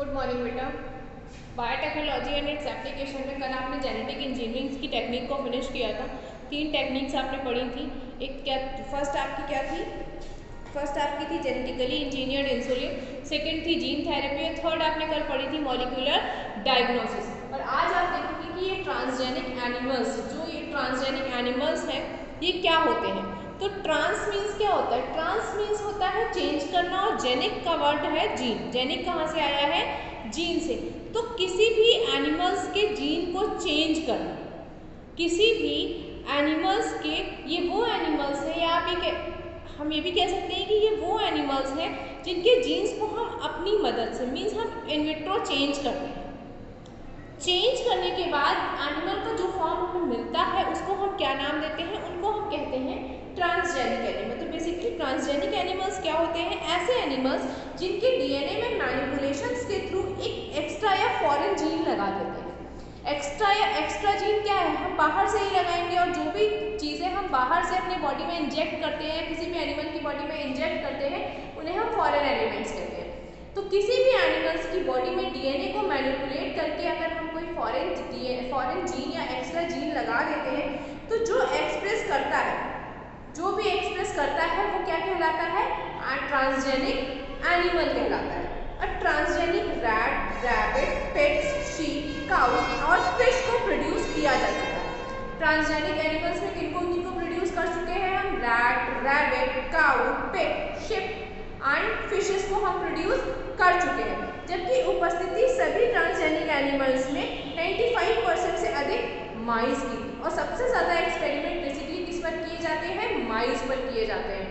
Good morning बेटा। Biotechnology and its application में कल आपने जेनेटिक इंजीनियरिंग की टेक्निक को फिनिश किया था। 3 टेक्निक्स आपने पढ़ी थी। एक क्या फर्स्ट आपकी क्या थी? फर्स्ट आपकी थी जेनेटिकली इंजीनियर्ड इंसुलिन, सेकंड थी जीन थेरेपी और थर्ड आपने कल पढ़ी थी मॉलिक्यूलर डायग्नोसिस। और आज आप देखोगे कि ये ट्रांसजेनिक एनिमल्स, जो ये ट्रांसजेनिक एनिमल्स हैं, ये क्या होते हैं। तो ट्रांस मीन्स क्या होता है? ट्रांस मीन्स होता है चेंज करना, और जेनिक का वर्ड है जीन। जेनिक कहाँ से आया है? जीन से। तो किसी भी एनिमल्स के जीन को चेंज करना, किसी भी एनिमल्स के, ये वो एनिमल्स हैं, या आप हम ये भी कह सकते हैं कि ये वो एनिमल्स हैं जिनके जीन्स को हम अपनी मदद से, मीन्स हम इन विट्रो चेंज करते हैं। चेंज करने के बाद एनिमल का जो फॉर्म हमें मिलता है उसको हम क्या नाम देते हैं? उनको हम कहते हैं ट्रांसजेनिक एनिमल। तो बेसिकली ट्रांसजेनिक एनिमल्स क्या होते हैं? ऐसे एनिमल्स जिनके डीएनए में मैनिपुलेशंस के थ्रू एक एक्स्ट्रा या फॉरेन जीन लगा देते हैं। एक्स्ट्रा जीन क्या है? हम बाहर से ही लगाएंगे, और जो भी चीज़ें हम बाहर से अपने बॉडी में इंजेक्ट करते हैं, किसी भी एनिमल की बॉडी में इंजेक्ट करते हैं, उन्हें हम फॉरेन एलिमेंट्स कहते हैं। तो किसी भी एनिमल्स की बॉडी में डीएनए को मैनिपुलेट करके अगर हम कोई फॉरेन जीन या एक्स्ट्रा जीन लगा देते हैं, तो जो एक्सप्रेस करता है, जो भी एक्सप्रेस करता है, वो क्या कहलाता है? ट्रांसजेनिक एनिमल कहलाता है। और transgenic rat, rabbit, pets, sheep, cow और फिश को प्रोड्यूस किया जा चुका है। ट्रांसजेनिक एनिमल्स में किनको प्रोड्यूस कर चुके हैं हम? Rat, rabbit, cow, pet, ship and fishes को हम प्रोड्यूस कर चुके हैं। जबकि उपस्थिति सभी ट्रांसजेनिक एनिमल्स में 95% से अधिक माइस की, और सबसे ज़्यादा एक्सपेरिमेंट बेसिकली किस पर किए जाते हैं? माइस पर किए जाते हैं।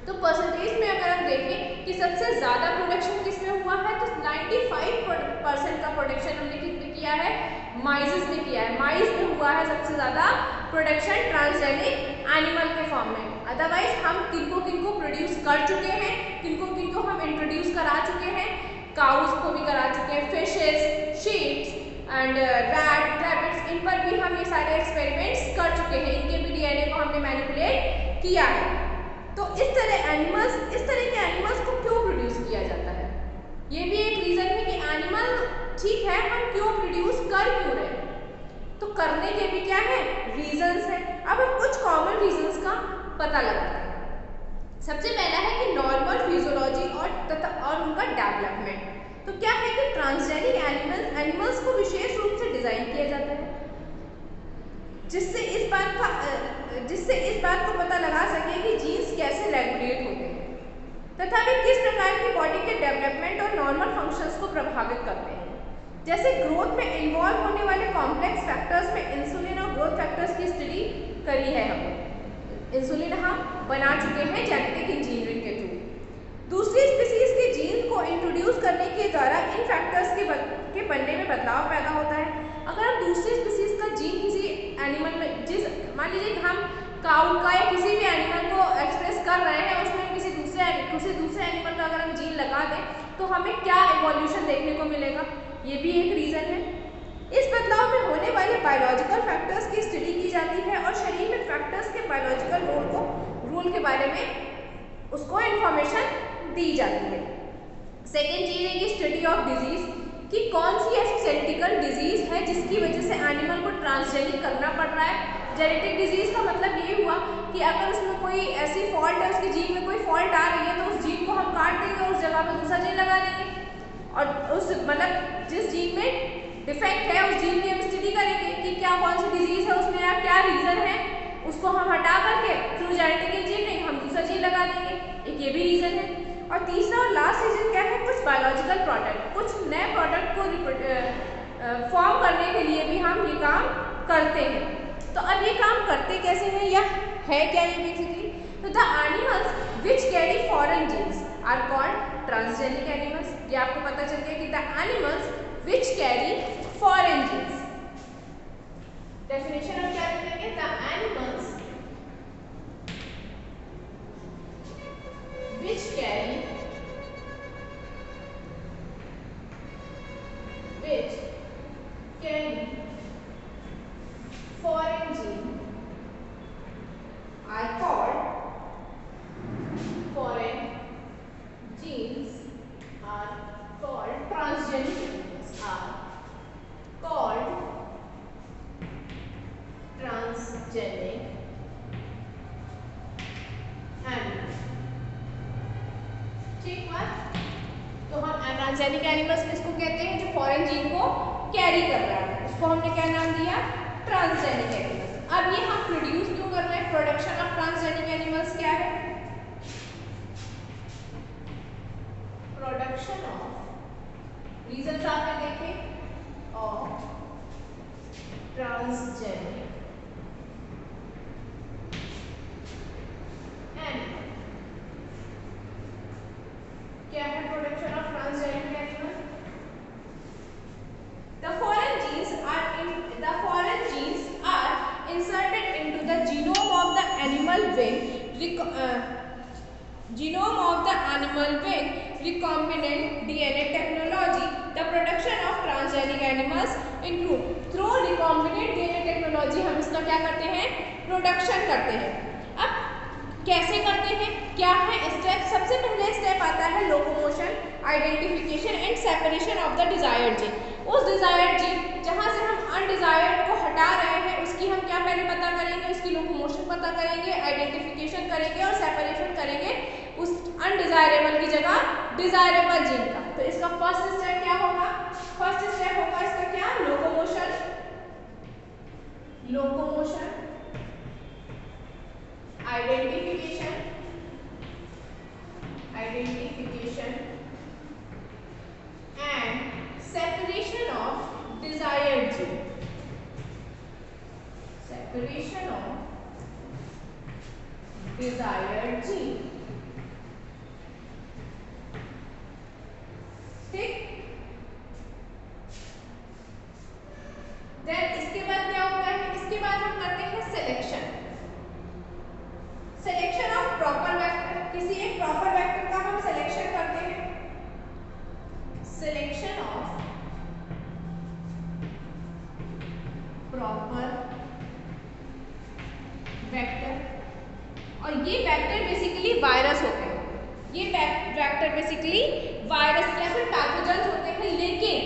तो परसेंटेज में अगर हम देखें कि सबसे ज़्यादा प्रोडक्शन किस में हुआ है, तो 95% का प्रोडक्शन हमने किस में किया है? माइसेस में किया है। माइस में हुआ है सबसे ज़्यादा प्रोडक्शन ट्रांसजेनिक एनिमल के फॉर्म में। अदरवाइज हम किनको प्रोड्यूस कर चुके हैं, किनको हम इंट्रोड्यूस करा चुके हैं? काउस को भी करा चुके हैं, fishes, sheeps and rat, rabbits, इन पर भी हम ये सारे एक्सपेरिमेंट्स कर चुके हैं। इनके भी डीएनए को हमने मैनिपुलेट किया है। तो इस तरह के एनिमल्स को क्यों प्रोड्यूस किया जाता है? ये भी एक रीज़न है कि एनिमल ठीक है, हम क्यों प्रोड्यूस कर क्यों रहे हैं? तो करने के भी क्या है? रीजंस है। अब हम कुछ कॉमन रीजंस का पता लगाते हैं। सबसे पहला है कि नॉर्मल फिजियोलॉजी और उनका डेवलपमेंट। तो क्या है कि ट्रांसजेनिक एनिमल्स को विशेष रूप से डिजाइन किया जाता है, जिससे इस बात को पता लगा सके कि जीन्स कैसे रेगुलेट होते हैं तथा वे किस प्रकार की बॉडी के डेवलपमेंट और नॉर्मल फंक्शंस को प्रभावित करते हैं। जैसे ग्रोथ में इन्वॉल्व होने वाले कॉम्प्लेक्स फैक्टर्स में इंसुलिन और ग्रोथ फैक्टर्स की स्टडी करी है। हम इंसुलिन हम बना चुके हैं जेनेटिक इंजीनियरिंग के थ्रू। दूसरी स्पीसीज के जीन को इंट्रोड्यूस करने के द्वारा इन फैक्टर्स के बनने में बदलाव पैदा होता है। अगर हम दूसरी स्पीसीज का जीन किसी एनिमल में, मान लीजिए हम काऊ का या किसी भी एनिमल को एक्सप्रेस कर रहे हैं, उसमें किसी दूसरे एनिमल का अगर हम जीन लगा दें, तो हमें क्या इवोल्यूशन देखने को मिलेगा? ये भी एक रीज़न है। इस बदलाव में होने वाले बायोलॉजिकल फैक्टर्स की स्टडी की जाती है और शरीर में फैक्टर्स के बायोलॉजिकल रोल के बारे में उसको इंफॉर्मेशन दी जाती है। सेकेंड चीज़ है कि स्टडी ऑफ डिजीज, कि कौन सी ऐसी जेनेटिकल डिजीज है जिसकी वजह से एनिमल को ट्रांसजेनिक करना पड़ रहा है। जेनेटिक डिजीज का मतलब ये हुआ कि अगर उसमें कोई ऐसी फॉल्ट है, उसके जीन में कोई फॉल्ट आ रही है, तो उस जीन को हम काट देंगे और उस जगह पर दूसरा जीन लगा देंगे, और उस मतलब जिस जीन में डिफेक्ट है उस जीन की हम स्टडी करेंगे कि क्या कौन सी डिजीज है उसमें या क्या रीजन है, उसको हम हटा करके थ्रू जेनेटिक इंजीनियरिंग हम दूसरा जीन लगा देंगे। एक ये भी रीजन है। और तीसरा और लास्ट रीजन क्या है? कुछ बायोलॉजिकल प्रोडक्ट, कुछ नए प्रोडक्ट को फॉर्म करने के लिए भी हम ये काम करते हैं। तो अब ये काम करते कैसे हैं या है क्या ये बेसिकली? तो the animals which carry foreign genes are called transgenic animals. ये आपको पता चल गया कि the animals which carry foreign genes. Definition हम क्या देखेंगे? The animals which carry foreign gene are called foreign genes are called transgenic animals are called transgenic animals. ठीक बात। तो हम ट्रांसजेनिक एनिमल्स किसको कहते हैं? जो फॉरेन जीन को कैरी कर रहा है, उसको हमने क्या नाम दिया? Transgenic animals. अब ये हम प्रोड्यूस क्यों कर रहे हैं? प्रोडक्शन ऑफ ट्रांसजेनिक एनिमल्स क्या है? प्रोडक्शन ऑफ, रीजन आपने देखे, ऑफ ट्रांसजेनिक एनिमल। क्या है production of transgenic animal? The foreign genes are inserted into the genome of the animal wing, recombinant DNA technology. The production of transgenic animals include through recombinant DNA technology हम इसका क्या करते हैं? Production करते हैं। अब कैसे करते हैं? क्या है स्टेप? सबसे पहले स्टेप आता है locomotion, identification and separation of the desired gene. उस डिजायर्ड जीन जहां से हम अनडिजायर्ड को हटा रहे हैं उसकी हम क्या पहले पता करेंगे? उसकी लोकोमोशन पता करेंगे, आइडेंटिफिकेशन करेंगे और सेपरेशन करेंगे उस अनडिजायरेबल की जगह डिजायरेबल जीन का। तो इसका फर्स्ट स्टेप क्या होगा? फर्स्ट स्टेप होगा इसका क्या? Locomotion, identification and separation of desired gene. Separation of desired gene. ठीक। देन इसके बाद क्या होता है? इसके बाद हम करते हैं selection, selection of proper vector. किसी एक प्रॉपर वेक्टर का हम सिलेक्शन करते हैं, सिलेक्शन ऑफ प्रॉपर वेक्टर। और ये वेक्टर बेसिकली वायरस होते हैं, ये वेक्टर बेसिकली वायरस या फिर पैथोजेंस होते हैं, लेकिन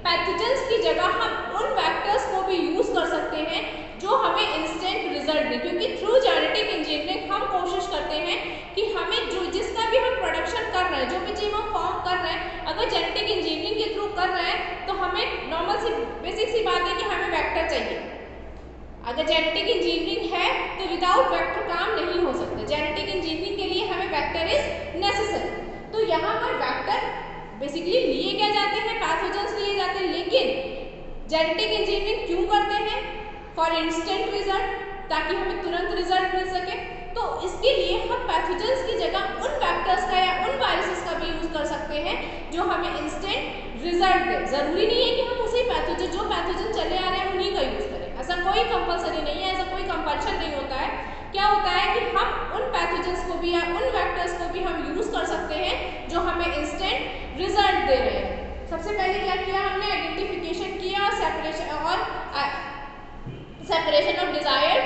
पैथोजेंस की जगह हम उन वेक्टर्स को भी यूज कर सकते हैं जो हमें इंस्टेंट रिजल्ट दे। क्योंकि थ्रू जेनेटिक इंजीनियरिंग हम कोशिश करते हैं कि हमें जो जिसका भी हम प्रोडक्शन कर रहे हैं, जो भी चीज हम फॉर्म कर रहे हैं, अगर जेनेटिक इंजीनियरिंग के थ्रू कर रहे हैं तो हमें नॉर्मल सी बेसिक सी बात है कि हमें वेक्टर चाहिए। अगर जेनेटिक इंजीनियरिंग है तो विदाउट वेक्टर काम नहीं हो सकता। जेनेटिक इंजीनियरिंग के लिए हमें वेक्टर इज नेसेसरी। तो यहाँ पर वेक्टर बेसिकली लिए क्या जाते हैं? पैथोजेंस लिए जाते हैं। लेकिन जेनेटिक इंजीनियरिंग क्यों करते हैं? फॉर इंस्टेंट रिजल्ट, ताकि हमें तुरंत रिजल्ट मिल सके। तो इसके लिए हम पैथोजेंस की जगह उन वेक्टर्स का या उन वायरसेस का भी यूज कर सकते हैं जो हमें इंस्टेंट रिजल्ट दे। जरूरी नहीं है कि हम उसी पैथोजन, जो पैथोजन चले आ रहे हैं उन्हीं का यूज करें, ऐसा कोई कंपलसरी नहीं है, ऐसा कोई कंपल्शन नहीं होता है। क्या होता है कि हम उन पैथोजेंस को भी या उन वेक्टर्स को भी हम यूज कर सकते हैं जो हमें इंस्टेंट रिजल्ट दे रहे हैं। सबसे पहले क्या किया हमने? आइडेंटिफिकेशन किया और सेपरेशन ऑफ डिजायर्ड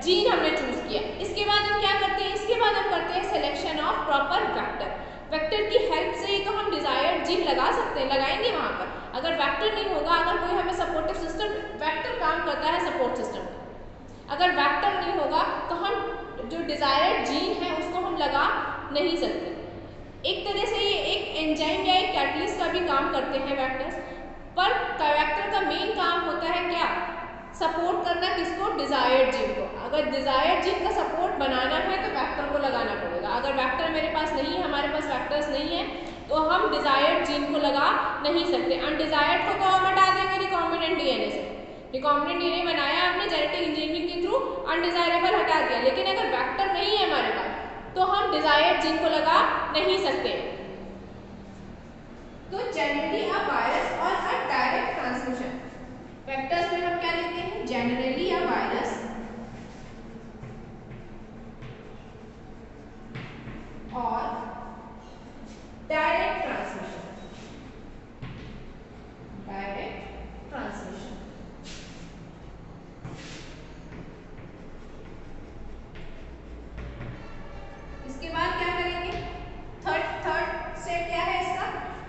जीन हमने चूज किया। इसके बाद हम क्या करते हैं? इसके बाद हम करते हैं selection of proper vector. Vector की हेल्प से ही तो हम डिजायर्ड जीन लगा सकते हैं, लगाएंगे वहां पर। अगर वेक्टर नहीं होगा, अगर कोई हमें सपोर्टिव सिस्टम, वेक्टर काम करता है सपोर्ट सिस्टम, अगर वेक्टर नहीं होगा तो हम जो डिजायर्ड जीन है उसको हम लगा नहीं सकते। एक तरह से ये एक एंजाइम या एक कैटलिस्ट का भी काम करते हैं वेक्टर्स। पर वेक्टर का मेन काम होता है क्या? सपोर्ट करना किसको? डिजायर्ड जीन को। अगर डिजायर्ड जीन का सपोर्ट बनाना है तो वेक्टर को लगाना पड़ेगा। अगर वेक्टर मेरे पास नहीं है, हमारे पास वेक्टर्स नहीं है, तो हम डिजायर्ड जीन को लगा नहीं सकते। अनडिजायर्ड को तो हम हटा देंगे रिकॉम्बिनेंट डीएनए से। रिकॉम्बिनेंट डीएनए बनाया आपने जेनेटिक इंजीनियरिंग के थ्रू, अनडिजायरेबल हटा दिया। लेकिन अगर वेक्टर नहीं है हमारे पास तो हम डिजायर्ड जीन को लगा नहीं सकते। तो जनरली अ वायरस और अ डायरेक्ट ट्रांसमिशन, वेक्टर्स में हम क्या लिखते हैं? जनरली अ वायरस और डायरेक्ट ट्रांसमिशन, डायरेक्ट ट्रांसमिशन। इसके बाद क्या करेंगे? थर्ड स्टेप क्या है इसका?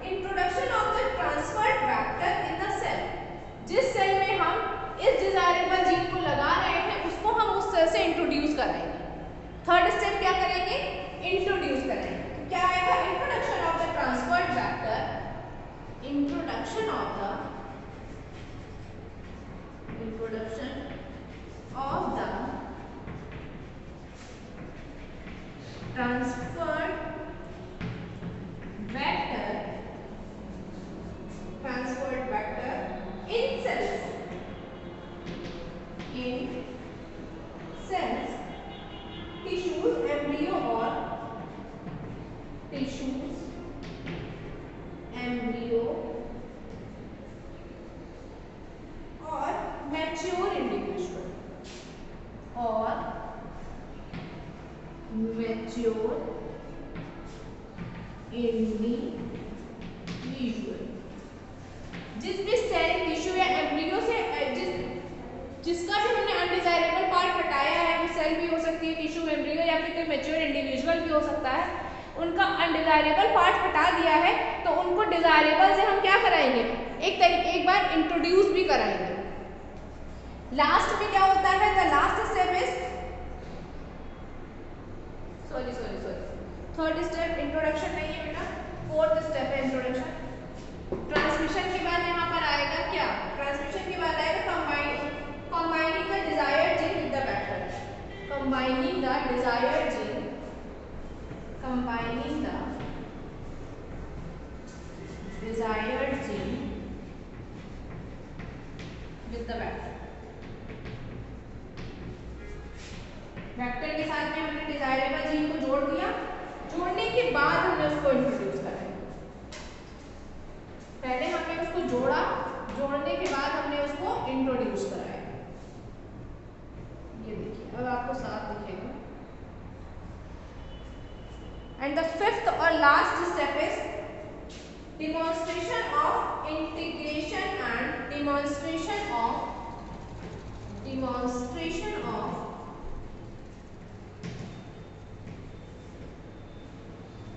इंट्रोडक्शन ऑफ द ट्रांसफर्ड हो सकता है, उनका अनडिजायरेबल पार्ट हटा दिया है तो उनको डिजायरेबल से हम क्या कराएंगे, एक बार इंट्रोड्यूस भी कराएंगे। लास्ट में क्या होता है, the last step is third step introduction नहीं है बेटा, फोर्थ स्टेप है इंट्रोडक्शन। ट्रांसमिशन के बाद यहाँ पर आएगा क्या, ट्रांसमिशन के बाद आएगा combining the desired gene with the vector, combining the desired gene, combining the desired gene with the vector. Vector के साथ में हमने डिजायरेबल जीन को जोड़ दिया, जोड़ने के बाद हमने उसको इंट्रोड्यूस करा। पहले हमने उसको जोड़ा, जोड़ने के बाद हमने उसको इंट्रोड्यूस कराया। ये देखिए अब आपको साफ दिखेगा। एंड द फिफ्थ और last step is demonstration of integration and demonstration of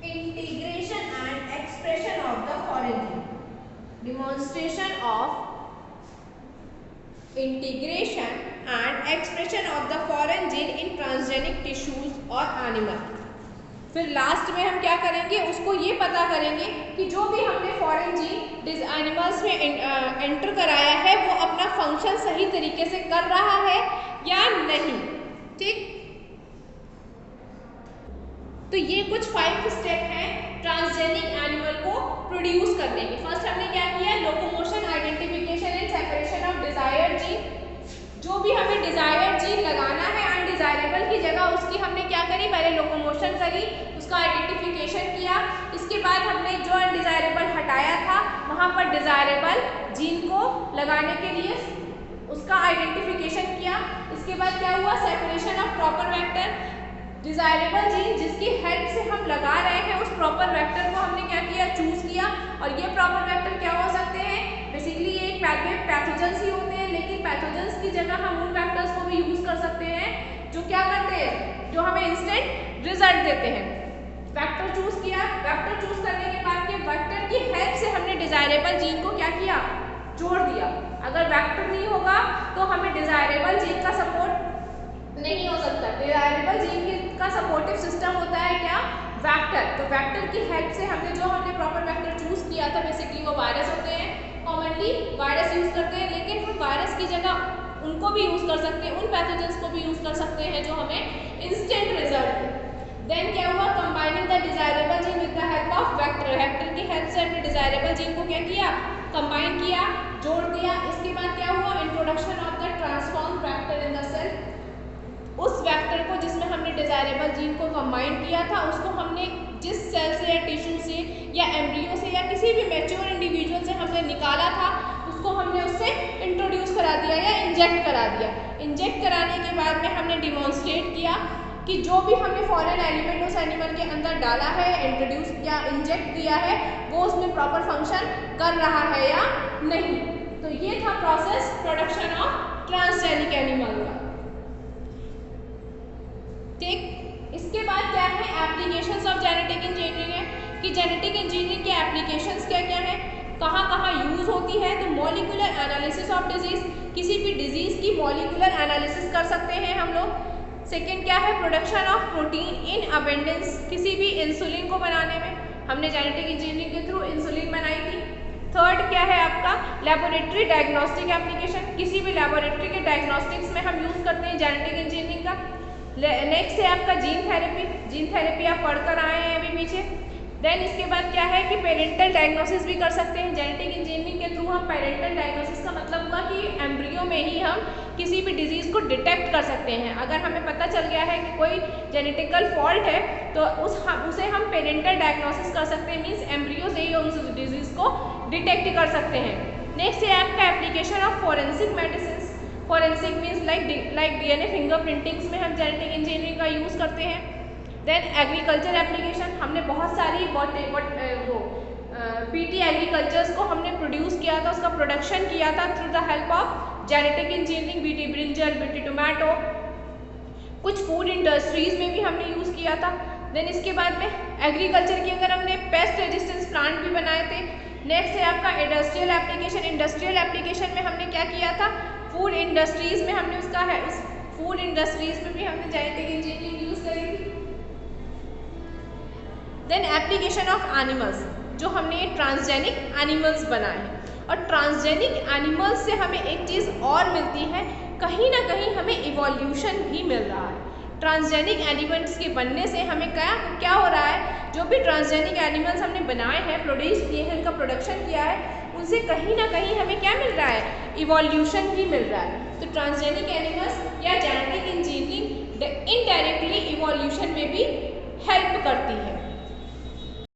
integration and expression of the foreign gene, demonstration of integration and expression of the foreign gene in transgenic tissues or animal। फिर last में हम क्या करेंगे, उसको ये पता करेंगे कि जो भी हमने फॉरेन जीन एनिमल्स में एंटर कराया है वो अपना फंक्शन सही तरीके से कर रहा है या नहीं। ठीक, तो ये कुछ 5 स्टेप हैं ट्रांसजेनिक एनिमल को प्रोड्यूस करने के। फर्स्ट हमने क्या किया, locomotion, identification and separation of desired gene. जो भी हमें डिजायर्ड जीन लगाना है अनडिजायरेबल की जगह, उसकी हमने क्या करी, पहले लोकोमोशन करी, उसका आइडेंटिफिकेशन किया। इसके बाद हमने जो अनडिजायरेबल हटाया था वहाँ पर डिजायरेबल जीन को लगाने के लिए उसका आइडेंटिफिकेशन किया। इसके बाद क्या हुआ, separation of proper vector. Desirable gene जिसकी हेल्प से हम लगा रहे हैं उस प्रॉपर वेक्टर को हमने क्या किया, चूज किया। और ये प्रॉपर वेक्टर क्या हो सकते हैं, बेसिकली ये पैथोजेंस ही होते हैं, लेकिन पैथोजेंस की जगह हम उन वेक्टर्स को भी यूज कर सकते हैं जो क्या करते हैं, जो हमें इंस्टेंट रिजल्ट देते हैं। वेक्टर चूज किया, वेक्टर चूज करने के बाद के वेक्टर की हेल्प से हमने डिजायरेबल जीन को क्या किया, जोड़ दिया। अगर वेक्टर नहीं होगा तो हमें डिजायरेबल जीन का सपोर्ट नहीं हो सकता। डिजायरेबल जीन का सपोर्टिव सिस्टम होता है क्या, वेक्टर। तो वेक्टर की हेल्प से हमने जो प्रॉपर वेक्टर चूज किया था, बेसिकली वो वायरस होते हैं, कॉमनली वायरस यूज करते हैं, लेकिन हम वायरस की जगह उनको भी यूज कर सकते हैं, उन पैथोजेंस को भी यूज कर सकते हैं जो हमें इंस्टेंट रिजल्ट दे। देन क्या हुआ, combining the desirable gene with the help of vector. Vector की हेल्प से हमने डिजायरेबल जीन को क्या किया, कंबाइन किया, जोड़ दिया। इसके बाद क्या हुआ, introduction of the transform vector in the cell. उस वेक्टर को जिसमें हमने डिजायरेबल जीन को कंबाइन किया था, उसको हमने जिस सेल से या टिश्यू से या एम्ब्रियो से या किसी भी मैच्योर इंडिविजुअल से हमने निकाला था, उसको हमने उससे इंट्रोड्यूस करा दिया या इंजेक्ट करा दिया। इंजेक्ट कराने के बाद में हमने डिमॉन्स्ट्रेट किया कि जो भी हमने फॉरेन एलिमेंट उस एनिमल के अंदर डाला है, इंट्रोड्यूस या इंजेक्ट किया है, वो उसमें प्रॉपर फंक्शन कर रहा है या नहीं। तो ये था process production of transgenic animal का। ठीक, इसके बाद क्या है, एप्लीकेशंस ऑफ जेनेटिक इंजीनियरिंग है कि जेनेटिक इंजीनियरिंग के एप्लीकेशंस क्या क्या है, कहाँ कहाँ यूज होती है। तो मॉलिक्यूलर एनालिसिस ऑफ डिजीज, किसी भी डिजीज की मॉलिक्यूलर एनालिसिस कर सकते हैं हम लोग। सेकेंड क्या है, production of protein in abundance, किसी भी इंसुलिन को बनाने में हमने जेनेटिक इंजीनियरिंग के थ्रू इंसुलिन बनाई थी। थर्ड क्या है आपका, लेबोरेटरी डायग्नोस्टिक एप्लीकेशन, किसी भी लेबोरेटरी के डायग्नोस्टिक्स में हम यूज करते हैं जेनेटिक इंजीनियरिंग का। नेक्स्ट है आपका जीन थेरेपी, जीन थेरेपी आप पढ़कर आए हैं अभी पीछे। देन इसके बाद क्या है कि पेरेंटल डायग्नोसिस भी कर सकते हैं जेनेटिक इंजीनियरिंग के थ्रू हम। पेरेंटल डायग्नोसिस का मतलब हुआ कि एम्ब्रियो में ही हम किसी भी डिजीज को डिटेक्ट कर सकते हैं। अगर हमें पता चल गया है कि कोई जेनेटिकल फॉल्ट है तो उसे हम पेरेंटल डायग्नोसिस कर सकते हैं, मीन्स एम्ब्रियो से ही उस डिजीज को डिटेक्ट कर सकते हैं। नेक्स्ट है आपका application of forensic medicine. Forensic means like DNA fingerprintings में हम जेनेटिक इंजीनियरिंग का यूज़ करते हैं। देन एग्रीकल्चर एप्लीकेशन, हमने बहुत सारी पीटी एग्रीकल्चर्स को हमने प्रोड्यूस किया था, उसका प्रोडक्शन किया था through the help of genetic engineering. BT brinjal, BT tomato, कुछ फूड इंडस्ट्रीज में भी हमने यूज़ किया था। देन इसके बाद में एग्रीकल्चर की अगर हमने पेस्ट रेजिस्टेंस प्लांट भी बनाए थे। नेक्स्ट है आपका इंडस्ट्रियल एप्लीकेशन। इंडस्ट्रियल एप्लीकेशन में हमने क्या किया था, फूड इंडस्ट्रीज में हमने उसका है, उस फूड इंडस्ट्रीज में भी हमने जेनेटिक इंजीनियरिंग यूज करी थी। देन एप्लीकेशन ऑफ एनिमल्स, जो हमने ट्रांसजेनिक एनिमल्स बनाए हैं। और ट्रांसजेनिक एनिमल्स से हमें एक चीज़ और मिलती है, कहीं ना कहीं हमें इवोल्यूशन भी मिल रहा है। ट्रांसजेनिक एनिमल्स के बनने से हमें क्या हो रहा है, जो भी ट्रांसजेनिक एनिमल्स हमने बनाए हैं, प्रोड्यूस किए हैं, उनका प्रोडक्शन किया है, उनसे कहीं ना कहीं हमें क्या मिल रहा है, इवोल्यूशन भी मिल रहा है। तो ट्रांसजेनिक एनिमल्स या जेनेटिक इंजीनियरिंग इनडायरेक्टली इवोल्यूशन में भी हेल्प करती है।